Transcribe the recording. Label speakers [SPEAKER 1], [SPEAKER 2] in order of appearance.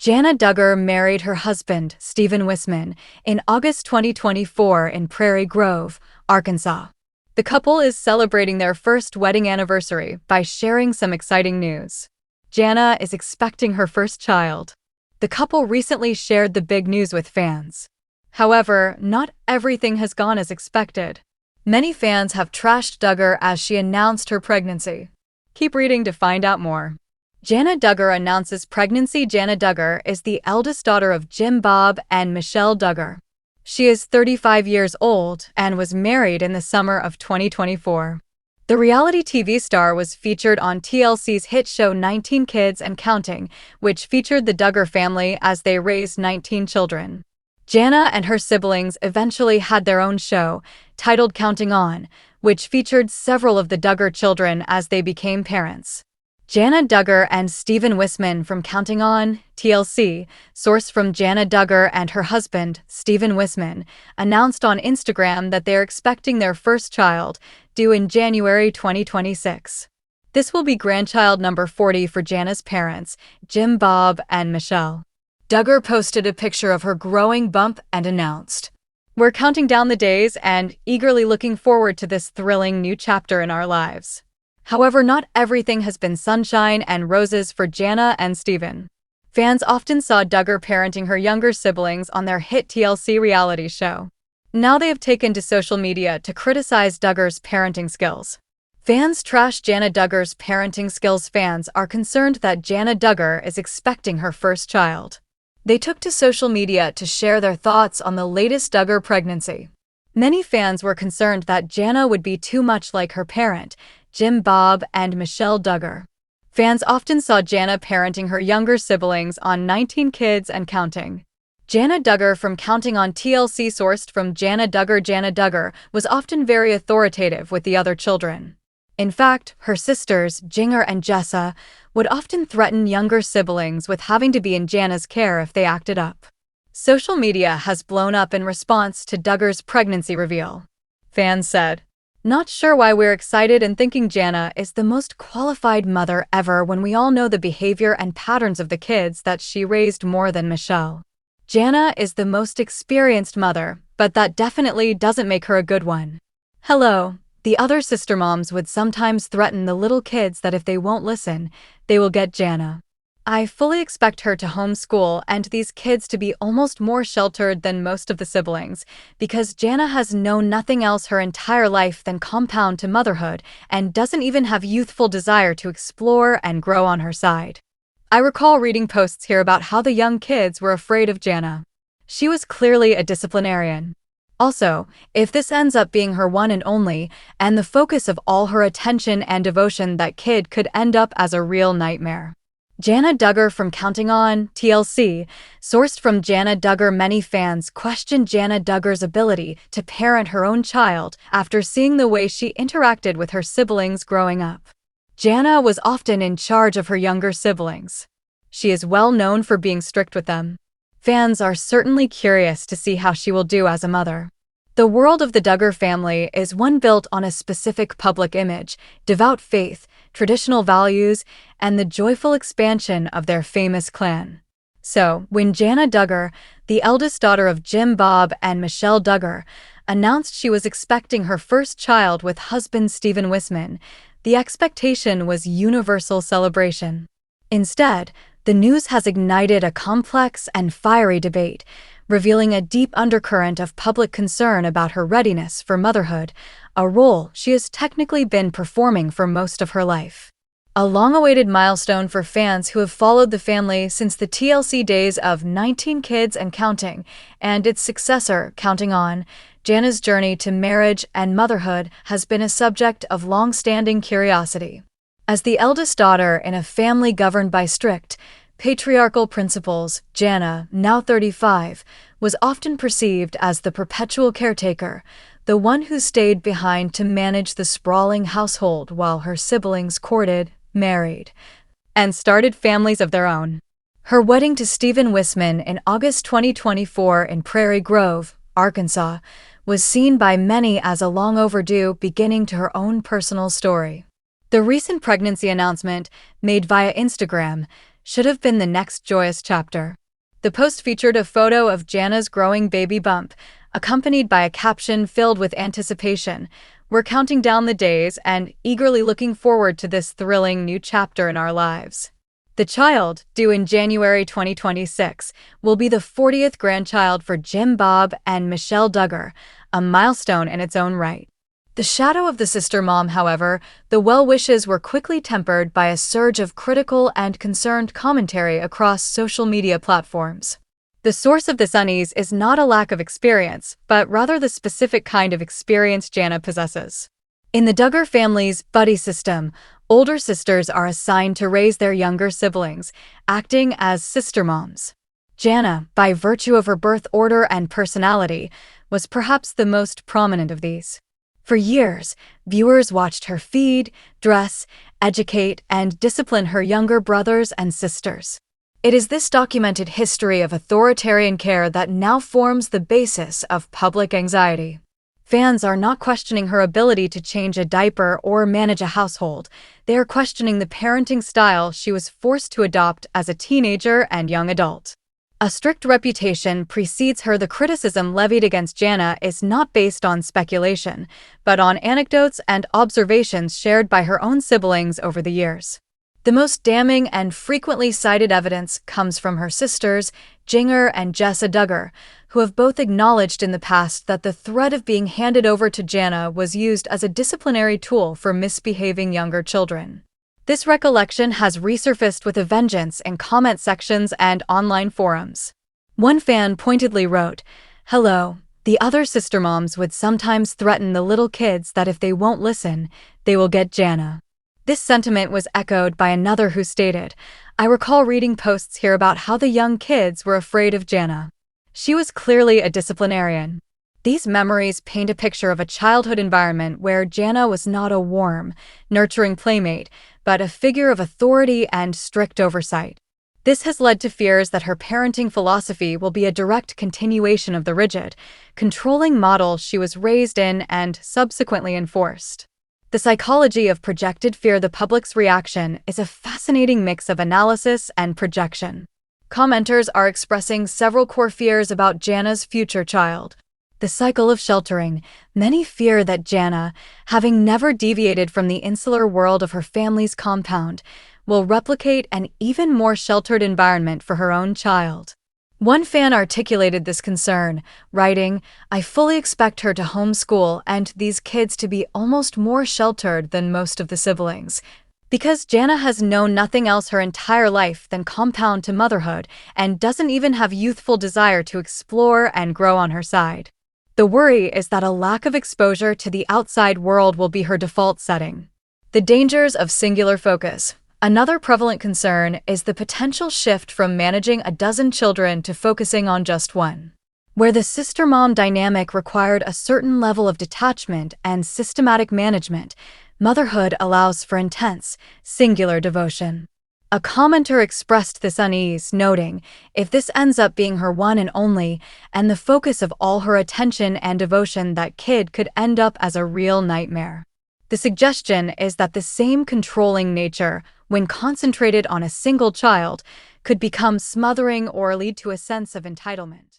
[SPEAKER 1] Jana Duggar married her husband, Stephen Wisman, in August 2024 in Prairie Grove, Arkansas. The couple is celebrating their first wedding anniversary by sharing some exciting news. Jana is expecting her first child. The couple recently shared the big news with fans. However, not everything has gone as expected. Many fans have trashed Duggar as she announced her pregnancy. Keep reading to find out more. Jana Duggar announces pregnancy. Jana Duggar is the eldest daughter of Jim Bob and Michelle Duggar. She is 35 years old and was married in the summer of 2024. The reality TV star was featured on TLC's hit show 19 Kids and Counting, which featured the Duggar family as they raised 19 children. Jana and her siblings eventually had their own show, titled Counting On, which featured several of the Duggar children as they became parents. Jana Duggar and Stephen Wisman from Counting On, TLC, sourced from Jana Duggar and her husband, Stephen Wisman, announced on Instagram that they are expecting their first child, due in January 2026. This will be grandchild number 40 for Jana's parents, Jim Bob and Michelle. Duggar posted a picture of her growing bump and announced, "We're counting down the days and eagerly looking forward to this thrilling new chapter in our lives." However, not everything has been sunshine and roses for Jana and Stephen. Fans often saw Duggar parenting her younger siblings on their hit TLC reality show. Now they have taken to social media to criticize Duggar's parenting skills. Fans trash Jana Duggar's parenting skills. Fans are concerned that Jana Duggar is expecting her first child. They took to social media to share their thoughts on the latest Duggar pregnancy. Many fans were concerned that Jana would be too much like her parent, Jim Bob and Michelle Duggar. Fans often saw Jana parenting her younger siblings on 19 Kids and Counting. Jana Duggar from Counting On, TLC, sourced from Jana Duggar. Jana Duggar was often very authoritative with the other children. In fact, her sisters, Jinger and Jessa, would often threaten younger siblings with having to be in Jana's care if they acted up. Social media has blown up in response to Duggar's pregnancy reveal. Fans said, "Not sure why we're excited and thinking Jana is the most qualified mother ever when we all know the behavior and patterns of the kids that she raised more than Michelle. Jana is the most experienced mother, but that definitely doesn't make her a good one. Hello." The other sister moms would sometimes threaten the little kids that if they won't listen, they will get Jana. "I fully expect her to homeschool and these kids to be almost more sheltered than most of the siblings, because Jana has known nothing else her entire life than compound to motherhood and doesn't even have youthful desire to explore and grow on her side." I recall reading posts here about how the young kids were afraid of Jana. She was clearly a disciplinarian. Also, if this ends up being her one and only, and the focus of all her attention and devotion, that kid could end up as a real nightmare. Jana Duggar from Counting On, TLC, sourced from Jana Duggar. Many fans questioned Jana Duggar's ability to parent her own child after seeing the way she interacted with her siblings growing up. Jana was often in charge of her younger siblings. She is well known for being strict with them. Fans are certainly curious to see how she will do as a mother. The world of the Duggar family is one built on a specific public image, devout faith, traditional values, and the joyful expansion of their famous clan. So, when Jana Duggar, the eldest daughter of Jim Bob and Michelle Duggar, announced she was expecting her first child with husband Stephen Wisman, the expectation was universal celebration. Instead, the news has ignited a complex and fiery debate, revealing a deep undercurrent of public concern about her readiness for motherhood, a role she has technically been performing for most of her life. A long-awaited milestone for fans who have followed the family since the TLC days of 19 Kids and Counting and its successor, Counting On. Jana's journey to marriage and motherhood has been a subject of long-standing curiosity. As the eldest daughter in a family governed by strict, patriarchal principles, Jana, now 35, was often perceived as the perpetual caretaker, the one who stayed behind to manage the sprawling household while her siblings courted, married, and started families of their own. Her wedding to Stephen Wisman in August 2024 in Prairie Grove, Arkansas, was seen by many as a long overdue beginning to her own personal story. The recent pregnancy announcement, made via Instagram, should have been the next joyous chapter. The post featured a photo of Jana's growing baby bump, accompanied by a caption filled with anticipation. We're counting down the days and eagerly looking forward to this thrilling new chapter in our lives. The child, due in January 2026, will be the 40th grandchild for Jim Bob and Michelle Duggar, a milestone in its own right. The shadow of the sister mom, however, the well wishes were quickly tempered by a surge of critical and concerned commentary across social media platforms. The source of this unease is not a lack of experience, but rather the specific kind of experience Jana possesses. In the Duggar family's buddy system, older sisters are assigned to raise their younger siblings, acting as sister moms. Jana, by virtue of her birth order and personality, was perhaps the most prominent of these. For years, viewers watched her feed, dress, educate, and discipline her younger brothers and sisters. It is this documented history of authoritarian care that now forms the basis of public anxiety. Fans are not questioning her ability to change a diaper or manage a household. They are questioning the parenting style she was forced to adopt as a teenager and young adult. A strict reputation precedes her. The criticism levied against Jana is not based on speculation, but on anecdotes and observations shared by her own siblings over the years. The most damning and frequently cited evidence comes from her sisters, Jana and Jessa Duggar, who have both acknowledged in the past that the threat of being handed over to Jana was used as a disciplinary tool for misbehaving younger children. This recollection has resurfaced with a vengeance in comment sections and online forums. One fan pointedly wrote, "Hello, the other sister moms would sometimes threaten the little kids that if they won't listen, they will get Jana." This sentiment was echoed by another who stated, "I recall reading posts here about how the young kids were afraid of Jana. She was clearly a disciplinarian." These memories paint a picture of a childhood environment where Jana was not a warm, nurturing playmate, but a figure of authority and strict oversight. This has led to fears that her parenting philosophy will be a direct continuation of the rigid, controlling model she was raised in and subsequently enforced. The psychology of projected fear. The public's reaction is a fascinating mix of analysis and projection. Commenters are expressing several core fears about Jana's future child. The cycle of sheltering. Many fear that Jana, having never deviated from the insular world of her family's compound, will replicate an even more sheltered environment for her own child. One fan articulated this concern, writing, "I fully expect her to homeschool and these kids to be almost more sheltered than most of the siblings. Because Jana has known nothing else her entire life than compound to motherhood and doesn't even have youthful desire to explore and grow on her side. The worry is that a lack of exposure to the outside world will be her default setting." The dangers of singular focus. Another prevalent concern is the potential shift from managing a dozen children to focusing on just one. Where the sister-mom dynamic required a certain level of detachment and systematic management, motherhood allows for intense, singular devotion. A commenter expressed this unease, noting, "If this ends up being her one and only, and the focus of all her attention and devotion, that kid could end up as a real nightmare." The suggestion is that the same controlling nature, when concentrated on a single child, could become smothering or lead to a sense of entitlement.